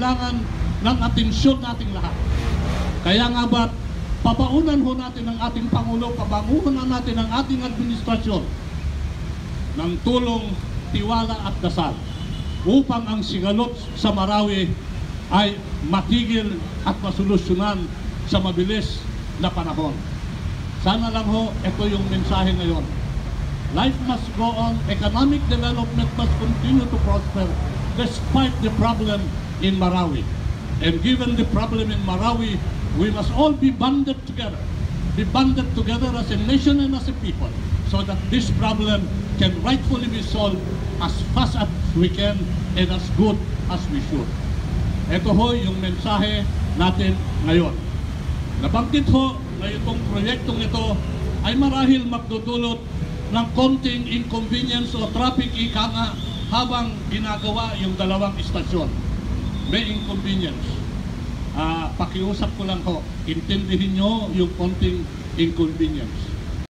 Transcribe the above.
kailangan ng atensyon nating lahat. Kaya nga ba, pabaunan ho natin ang ating Pangulo, pabangunan natin ang ating administrasyon ng tulong, tiwala at dasal upang ang sigalot sa Marawi ay matigil at masolusyonan sa mabilis na panahon. Sana lang ho, ito yung mensahe ngayon. Life must go on, economic development must continue to prosper despite the problem in Marawi. And given the problem in Marawi, we must all be banded together as a nation and as a people, so that this problem can rightfully be solved as fast as we can and as good as we should. Ito ho yung mensahe natin ngayon. Nabanggit ho na itong proyektong ito ay marahil magdudulot ng konting inconvenience o traffic ika nga habang ginagawa yung dalawang istasyon. May inconvenience. Pakiusap ko lang ho, intindihin nyo yung konting inconvenience.